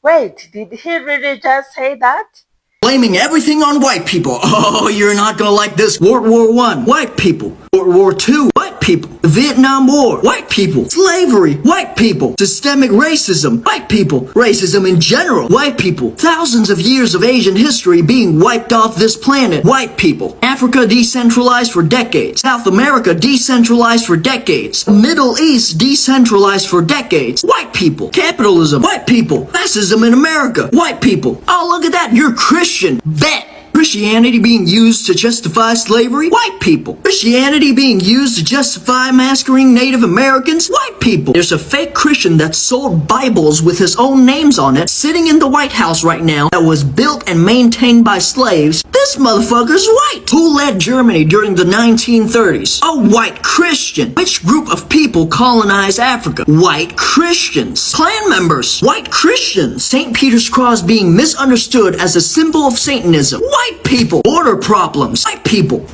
Wait, did he really just say that? Blaming everything on white people. Oh, you're not gonna like this. World War I, white people. World War II, white people. The Vietnam War, white people. Slavery, white people. Systemic racism, white people. Racism in general, white people. Thousands of years of Asian history being wiped off this planet, white people. Africa decentralized for decades. South America decentralized for decades. The Middle East decentralized for decades. White people. Capitalism, white people. Fascism in America, white people. Oh, look at that, you're Christian. Bet. Christianity being used to justify slavery? White people. Christianity being used to justify massacring Native Americans? White people. There's a fake Christian that sold Bibles with his own names on it sitting in the White House right now that was built and maintained by slaves. This motherfucker's white. Who led Germany during the 1930s? A white Christian. Which group of people colonized Africa? White Christians. Klan members. White Christians. St. Peter's Cross being misunderstood as a symbol of Satanism. White people. Border problems. White people.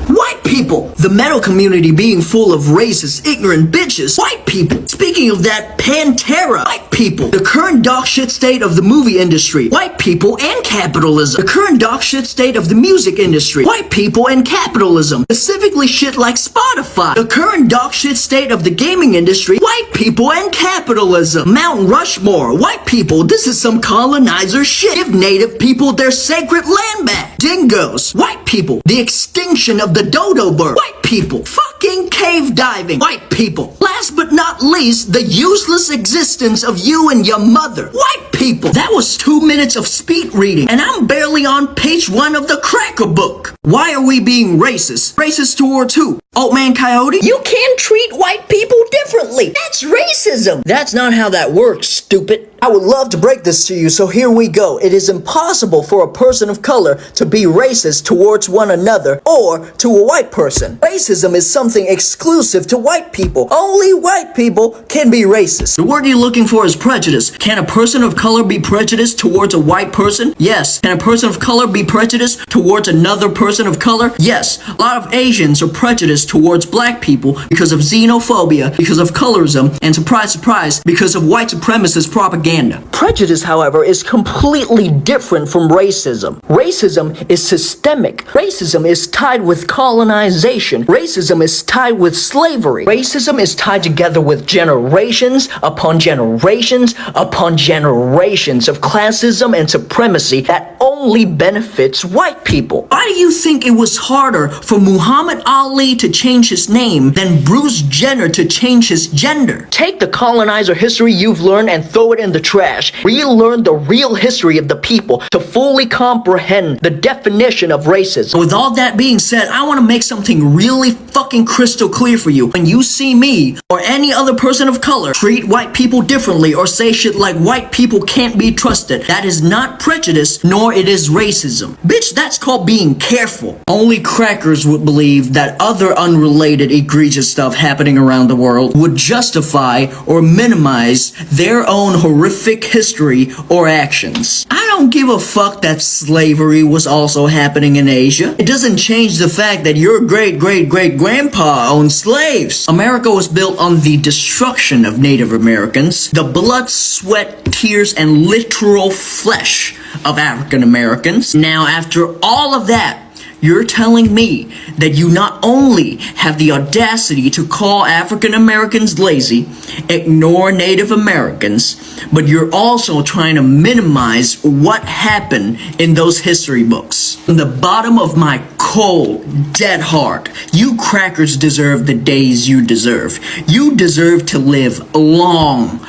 White people. The metal community being full of racist, ignorant bitches. White people. Speaking of that, Pantera. White people. The current dog shit state of the movie industry. White people and capitalism. The current dog shit state of the music industry. White people and capitalism. Specifically shit like Spotify. The current dog shit state of the gaming industry. White people and capitalism. Mount Rushmore. White people. This is some colonizer shit. Give native people their sacred land back. Dingoes. White people. The extinction of the dodo bird. White people. Fucking cave diving. White people. Last but not least, the useless existence of you and your mother. White people. That was 2 minutes of speed reading, and I'm barely on page 1 of the cracker book. Why are we being racist? Racist towards who? Old Man Coyote? You can't treat white people differently. That's racism. That's not how that works, stupid. I would love to break this to you, so here we go. It is impossible for a person of color to be racist towards one another or to a white person. Racism is something exclusive to white people. Only white people can be racist. The word you're looking for is prejudice. Can a person of color be prejudiced towards a white person? Yes. Can a person of color be prejudiced towards another person of color? Yes. A lot of Asians are prejudiced towards black people because of xenophobia, because of colorism, and surprise, surprise, because of white supremacist propaganda. Prejudice, however, is completely different from racism. Racism is systemic. Racism is tied with colonization. Racism is tied with slavery. Racism is tied together with generations upon generations upon generations of classism and supremacy that only benefits white people. Why do you think it was harder for Muhammad Ali to change his name than Bruce Jenner to change his gender? Take the colonizer history you've learned and throw it in the trash. Relearn the real history of the people to fully comprehend the definition of racism. With all that being said, I want to make something really fucking crystal clear for you. When you see me or any other person of color treat white people differently or say shit like white people can't be trusted, that is not prejudice, nor it is racism. Bitch, that's called being careful. Only crackers would believe that other unrelated egregious stuff happening around the world would justify or minimize their own horrific history or actions. I don't give a fuck that slavery was also happening in Asia. It doesn't change the fact that your great-great-great-grandpa owned slaves. America was built on the destruction of Native Americans, the blood, sweat, tears, and literal flesh of African Americans. Now, after all of that, you're telling me that you not only have the audacity to call African Americans lazy, ignore Native Americans, but you're also trying to minimize what happened in those history books. From the bottom of my cold, dead heart, you crackers deserve the days you deserve. You deserve to live long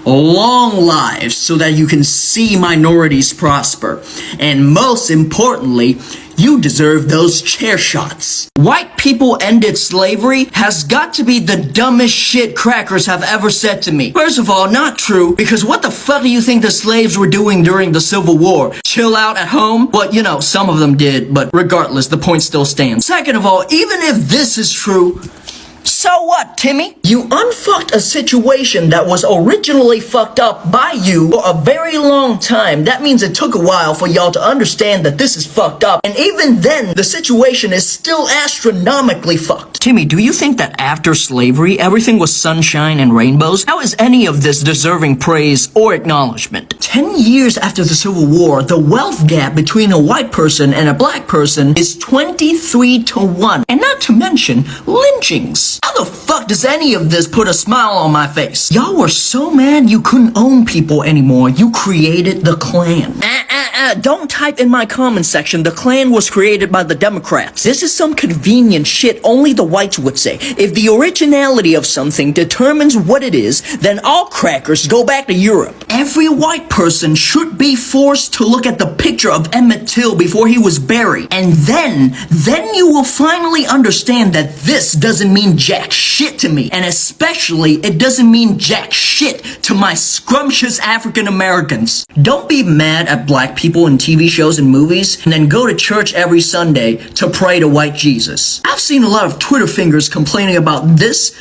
lives so that you can see minorities prosper. And most importantly, you deserve those chair shots. White people ended slavery has got to be the dumbest shit crackers have ever said to me. First of all, not true, because what the fuck do you think the slaves were doing during the Civil War? Chill out at home? Well, you know, some of them did, but regardless, the point still stands. Second of all, even if this is true, So what, Timmy? You unfucked a situation that was originally fucked up by you for a very long time. That means it took a while for y'all to understand that this is fucked up. And even then, the situation is still astronomically fucked. Timmy, do you think that after slavery, everything was sunshine and rainbows? How is any of this deserving praise or acknowledgement? 10 years after the Civil War, the wealth gap between a white person and a black person is 23-1. And not to mention, lynchings. How the fuck does any of this put a smile on my face? Y'all were so mad you couldn't own people anymore, you created the Klan. Don't type in my comment section, the Klan was created by the Democrats. This is some convenient shit only the whites would say. If the originality of something determines what it is, then all crackers go back to Europe. Every white person should be forced to look at the picture of Emmett Till before he was buried. And then you will finally understand that this doesn't mean jack shit to me. And especially, it doesn't mean jack shit to my scrumptious African Americans. Don't be mad at black people in TV shows and movies, and then go to church every Sunday to pray to white Jesus. I've seen a lot of Twitter fingers complaining about this,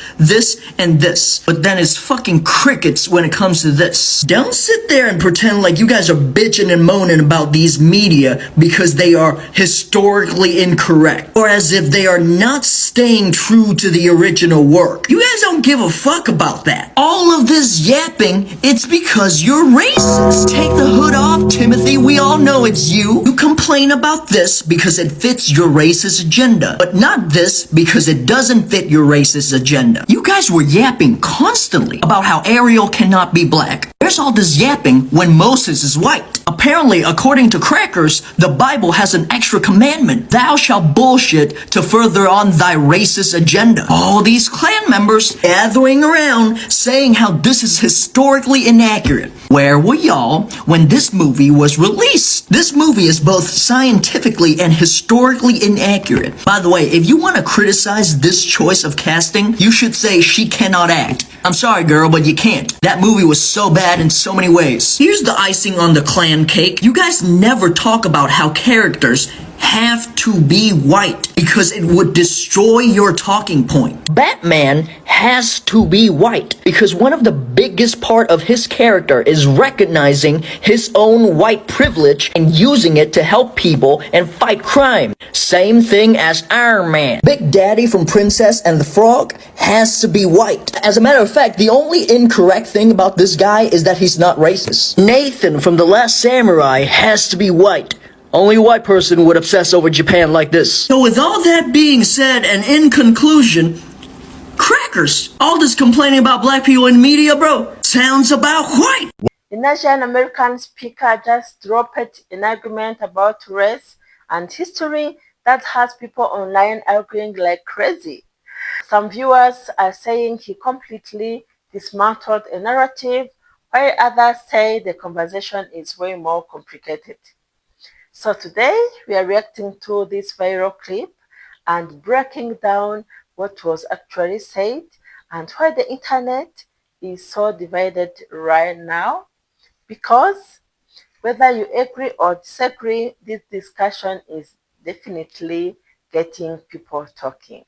and this, but then it's fucking crickets when it comes to this. Don't sit there and pretend like you guys are bitching and moaning about these media because they are historically incorrect, or as if they are not staying true to the original work. You guys don't give a fuck about that. All of this yapping, it's because you're racist. Take the hood off, Timothy. We all know it's you. You complain about this because it fits your racist agenda, but not this because it doesn't fit your racist agenda. You guys were yapping constantly about how Ariel cannot be black. There's all this yapping when Moses is white. Apparently, according to crackers, the Bible has an extra commandment. Thou shalt bullshit to further on thy racist agenda. All these Klan members gathering around saying how this is historically inaccurate. Where were y'all when this movie was released? This movie is both scientifically and historically inaccurate. By the way, if you want to criticize this choice of casting, you should say she cannot act. I'm sorry, girl, but you can't. That movie was so bad in so many ways. Here's the icing on the Klan cake. You guys never talk about how characters have to be white because it would destroy your talking point. Batman has to be white because one of the biggest part of his character is recognizing his own white privilege and using it to help people and fight crime. Same thing as Iron Man. Big Daddy from Princess and the Frog has to be white. As a matter of fact, the only incorrect thing about this guy is that he's not racist. Nathan from The Last Samurai has to be white. Only a white person would obsess over Japan like this. So with all that being said, and in conclusion, crackers, all this complaining about black people in media, bro, sounds about white. The Nigerian American speaker just dropped an argument about race and history that has people online arguing like crazy. Some viewers are saying he completely dismantled a narrative, while others say the conversation is way more complicated. So today we are reacting to this viral clip and breaking down what was actually said and why the internet is so divided right now. Because whether you agree or disagree, this discussion is definitely getting people talking.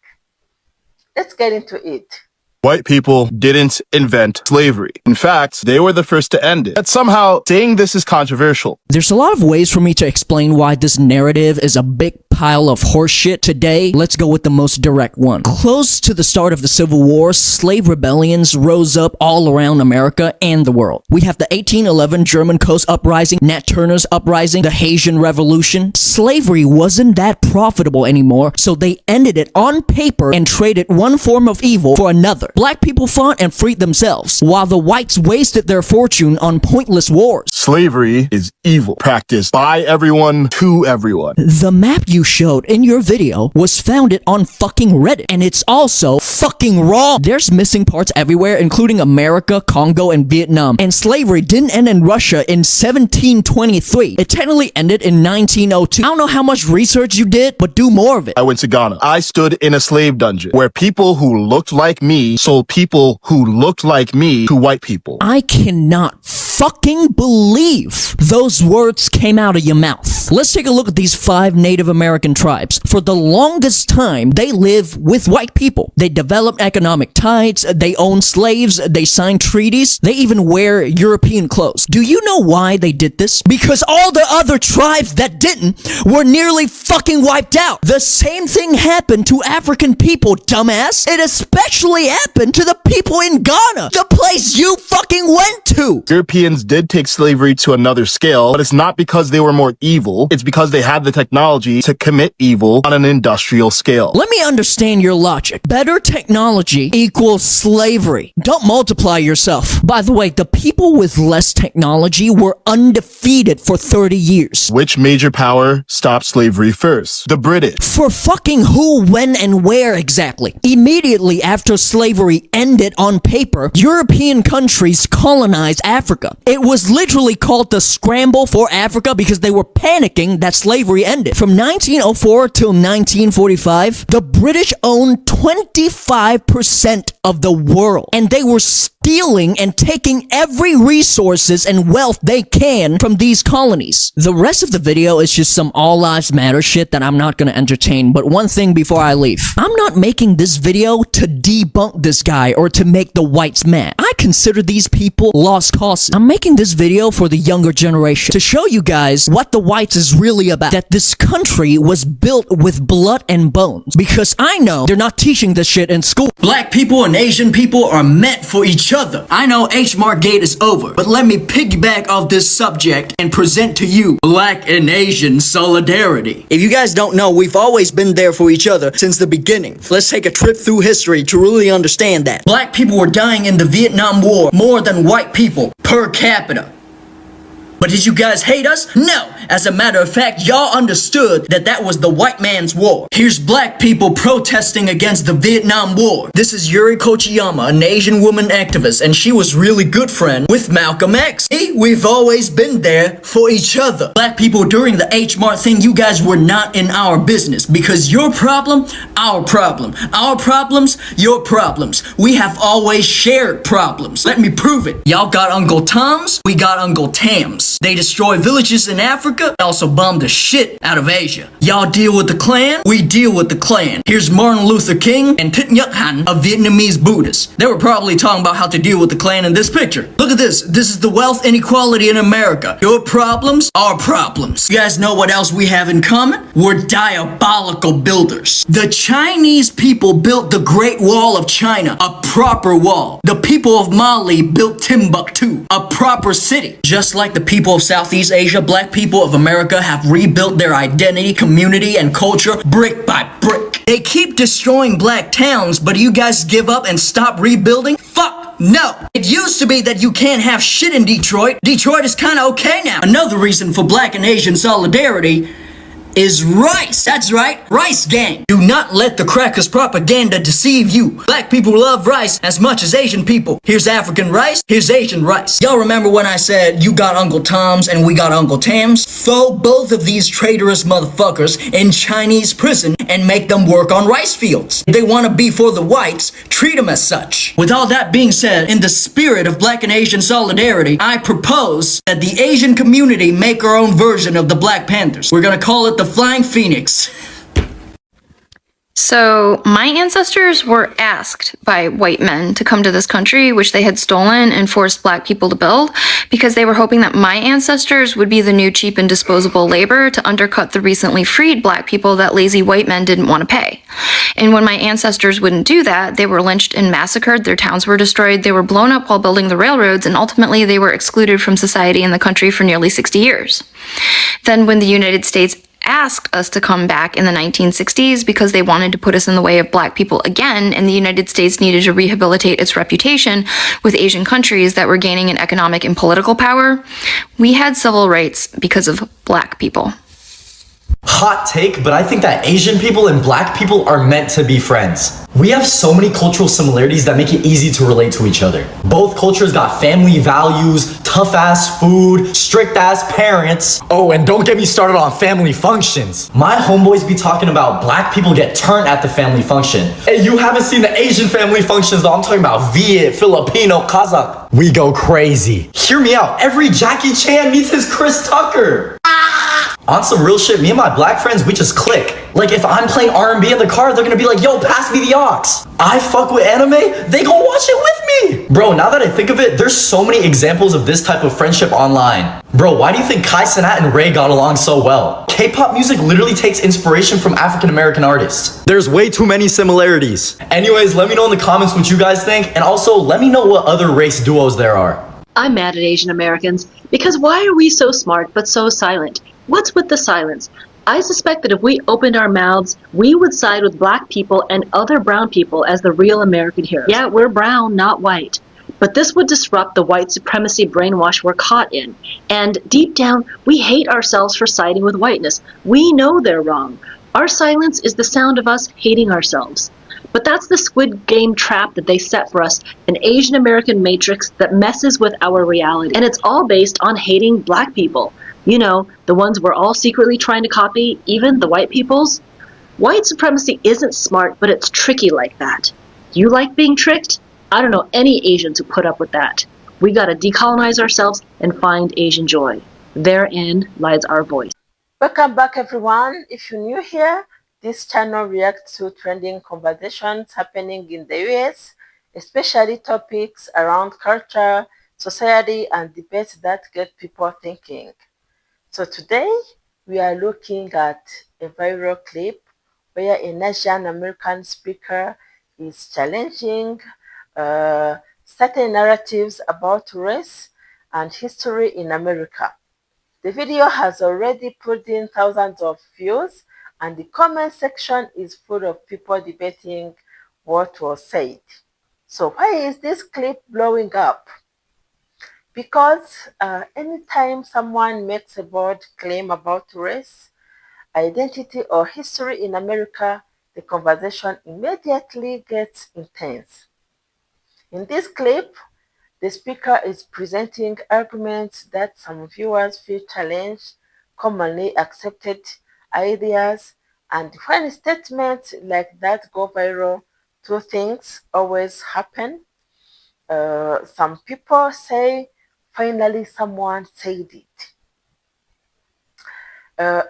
Let's get into it. White people didn't invent slavery. In fact, they were the first to end it. But somehow, saying this is controversial. There's a lot of ways for me to explain why this narrative is a big pile of horseshit. Today, let's go with the most direct one. Close to the start of the Civil War, slave rebellions rose up all around America and the world. We have the 1811 German Coast Uprising, Nat Turner's Uprising, the Haitian Revolution. Slavery wasn't that profitable anymore, so they ended it on paper and traded one form of evil for another. Black people fought and freed themselves, while the whites wasted their fortune on pointless wars. Slavery is evil, practiced by everyone to everyone. The map you showed in your video was founded on fucking Reddit, and it's also fucking wrong. There's missing parts everywhere, including America, Congo, and Vietnam. And slavery didn't end in Russia in 1723. It technically ended in 1902. I don't know how much research you did, but do more of it. I went to Ghana. I stood in a slave dungeon where people who looked like me sold people who looked like me to white people. I cannot fucking believe those words came out of your mouth? Let's take a look at these 5 Native American tribes. For the longest time, they live with white people. They developed economic ties, they own slaves, they signed treaties, they even wear European clothes. Do you know why they did this? Because all the other tribes that didn't were nearly fucking wiped out. The same thing happened to African people, dumbass. It especially happened to the people in Ghana, the place you fucking went to. Europeans did take slavery to another scale, but it's not because they were more evil. It's because they had the technology to commit evil on an industrial scale. Let me understand your logic. Better technology equals slavery. Don't multiply yourself. By the way, the people with less technology were undefeated for 30 years. Which major power stopped slavery first? The British. For fucking who, when, and where exactly? Immediately after slavery ended on paper, European countries colonized Africa. It was literally called the Scramble for Africa because they were panicking that slavery ended. From 1904 till 1945, the British owned 25% of the world, and they were stealing and taking every resources and wealth they can from these colonies. The rest of the video is just some all lives matter shit that I'm not gonna entertain, but one thing before I leave. I'm not making this video to debunk this guy or to make the whites mad. I consider these people lost causes. I'm making this video for the younger generation to show you guys what the whites is really about. That this country was built with blood and bones. Because I know they're not teaching this shit in school. Black people and Asian people are meant for each other. I know H-Mart Gate is over, but let me piggyback off this subject and present to you Black and Asian solidarity. If you guys don't know, we've always been there for each other since the beginning. Let's take a trip through history to really understand that. Black people were dying in the Vietnam War more than white people per capita. But did you guys hate us? No! As a matter of fact, y'all understood that that was the white man's war. Here's black people protesting against the Vietnam War. This is Yuri Kochiyama, an Asian woman activist, and she was really good friend with Malcolm X. See, we've always been there for each other. Black people during the H-Mart thing, you guys were not in our business because your problem, our problem. Our problems, your problems. We have always shared problems. Let me prove it. Y'all got Uncle Tom's, we got Uncle Tam's. They destroy villages in Africa, also bomb the shit out of Asia. Y'all deal with the Klan, we deal with the Klan. Here's Martin Luther King and Thich Nhat Hanh, a Vietnamese Buddhist. They were probably talking about how to deal with the Klan in this picture. Look at this. This is the wealth inequality in America. Your problems, our problems. You guys know what else we have in common? We're diabolical builders. The Chinese people built the Great Wall of China, a proper wall. The people of Mali built Timbuktu, a proper city. Just like the people of Southeast Asia, black people of America have rebuilt their identity, community, and culture brick by brick. They keep destroying black towns, but you guys give up and stop rebuilding? Fuck no! It used to be that you can't have shit in Detroit. Detroit is kinda okay now. Another reason for black and Asian solidarity is rice. That's right, rice gang. Do not let the crackers propaganda deceive you. Black people love rice as much as Asian people. Here's African rice, here's Asian rice. Y'all remember when I said you got Uncle Tom's and we got Uncle Tam's? Throw both of these traitorous motherfuckers in Chinese prison and make them work on rice fields. If they want to be for the whites, treat them as such. With all that being said, in the spirit of black and Asian solidarity, I propose that the Asian community make our own version of the Black Panthers. We're gonna call it the Flying Phoenix. So my ancestors were asked by white men to come to this country, which they had stolen and forced black people to build, because they were hoping that my ancestors would be the new cheap and disposable labor to undercut the recently freed black people that lazy white men didn't want to pay. And when my ancestors wouldn't do that, they were lynched and massacred, their towns were destroyed, they were blown up while building the railroads, and ultimately they were excluded from society in the country for nearly 60 years. Then when the United States asked us to come back in the 1960s because they wanted to put us in the way of black people again, and the United States needed to rehabilitate its reputation with Asian countries that were gaining in economic and political power, we had civil rights because of black people. Hot take, but I think that Asian people and black people are meant to be friends. We have so many cultural similarities that make it easy to relate to each other. Both cultures got family values, tough ass food, strict ass parents. Oh, and don't get me started on family functions. My homeboys be talking about black people get turned at the family function. Hey, you haven't seen the Asian family functions though. I'm talking about Viet, Filipino, Kazakh. We go crazy. Hear me out. Every Jackie Chan meets his Chris Tucker. On some real shit, me and my black friends, we just click. Like if I'm playing R&B in the car, they're gonna be like, yo, pass me the aux. I fuck with anime, they gon' watch it with me. Bro, now that I think of it, there's so many examples of this type of friendship online. Bro, why do you think Kai Cenat and Ray got along so well? K-pop music literally takes inspiration from African American artists. There's way too many similarities. Anyways, let me know in the comments what you guys think, and also let me know what other race duos there are. I'm mad at Asian Americans because why are we so smart but so silent? What's with the silence? I suspect that if we opened our mouths, we would side with black people and other brown people as the real American heroes. Yeah, we're brown, not white. But this would disrupt the white supremacy brainwash we're caught in. And deep down, we hate ourselves for siding with whiteness. We know they're wrong. Our silence is the sound of us hating ourselves. But that's the Squid Game trap that they set for us, an Asian American matrix that messes with our reality. And it's all based on hating black people. You know, the ones we're all secretly trying to copy, even the white peoples. White supremacy isn't smart, but it's tricky like that. You like being tricked? I don't know any Asians who put up with that. We gotta decolonize ourselves and find Asian joy. Therein lies our voice. Welcome back, everyone. If you're new here, this channel reacts to trending conversations happening in the US, especially topics around culture, society, and debates that get people thinking. So today, we are looking at a viral clip where an Asian American speaker is challenging certain narratives about race and history in America. The video has already pulled in thousands of views, and the comment section is full of people debating what was said. So why is this clip blowing up? Because anytime someone makes a bold claim about race, identity, or history in America, the conversation immediately gets intense. In this clip, the speaker is presenting arguments that some viewers feel challenge commonly accepted ideas, and when statements like that go viral, two things always happen. Some people say, finally someone said it.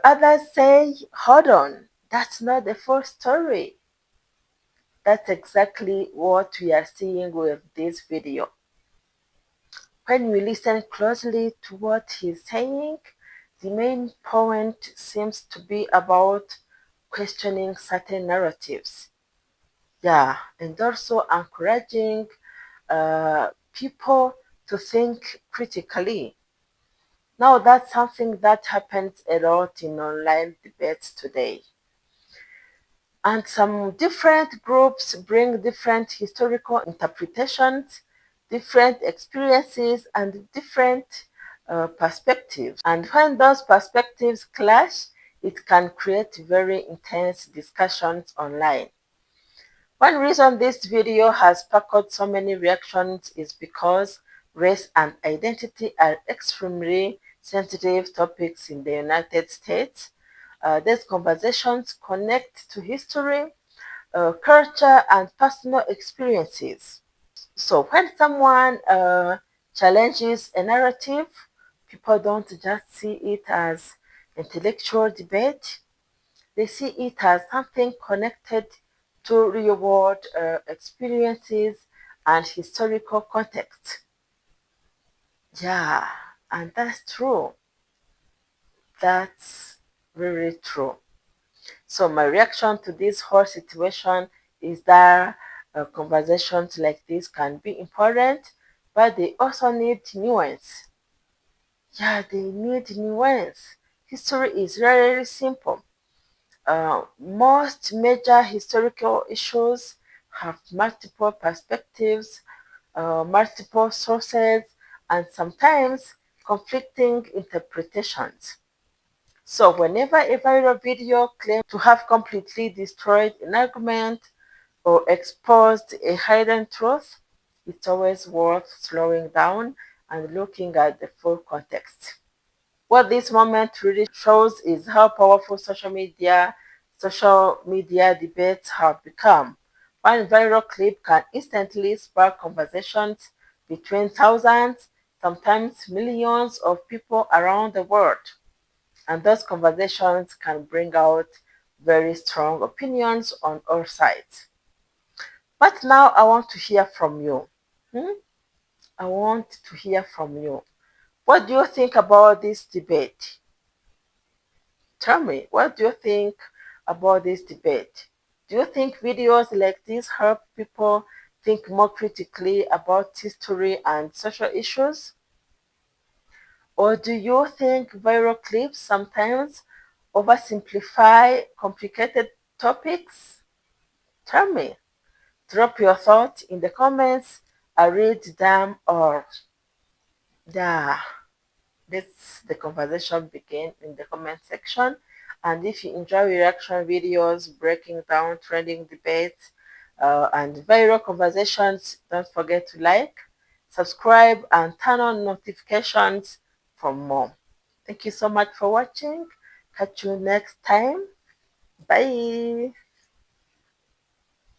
Others say, hold on, that's not the full story. That's exactly what we are seeing with this video. When we listen closely to what he's saying, the main point seems to be about questioning certain narratives. Yeah, and also encouraging people to think critically. Now, that's something that happens a lot in online debates today. And some different groups bring different historical interpretations, different experiences, and different perspectives. And when those perspectives clash, it can create very intense discussions online. One reason this video has sparked so many reactions is because race and identity are extremely sensitive topics in the United States. These conversations connect to history, culture, and personal experiences. So when someone challenges a narrative, people don't just see it as intellectual debate. They see it as something connected to real-world experiences and historical context. Yeah, and that's true. That's very true. So my reaction to this whole situation is that conversations like this can be important, but they also need nuance. Yeah, they need nuance. History is very simple. Most major historical issues have multiple perspectives, multiple sources, and sometimes conflicting interpretations. So whenever a viral video claims to have completely destroyed an argument or exposed a hidden truth, it's always worth slowing down and looking at the full context. What this moment really shows is how powerful social media debates have become. One viral clip can instantly spark conversations between thousands, sometimes millions of people around the world. And those conversations can bring out very strong opinions on all sides. But now I want to hear from you. I want to hear from you. What do you think about this debate? Tell me, what do you think about this debate? Do you think videos like this help people think more critically about history and social issues? Or do you think viral clips sometimes oversimplify complicated topics? Tell me. Drop your thoughts in the comments. I read them all. Yeah. Let's the conversation begin in the comment section. And if you enjoy reaction videos, breaking down trending debates, and viral conversations, don't forget to like, subscribe, and turn on notifications for more. Thank you so much for watching. Catch you next time. Bye.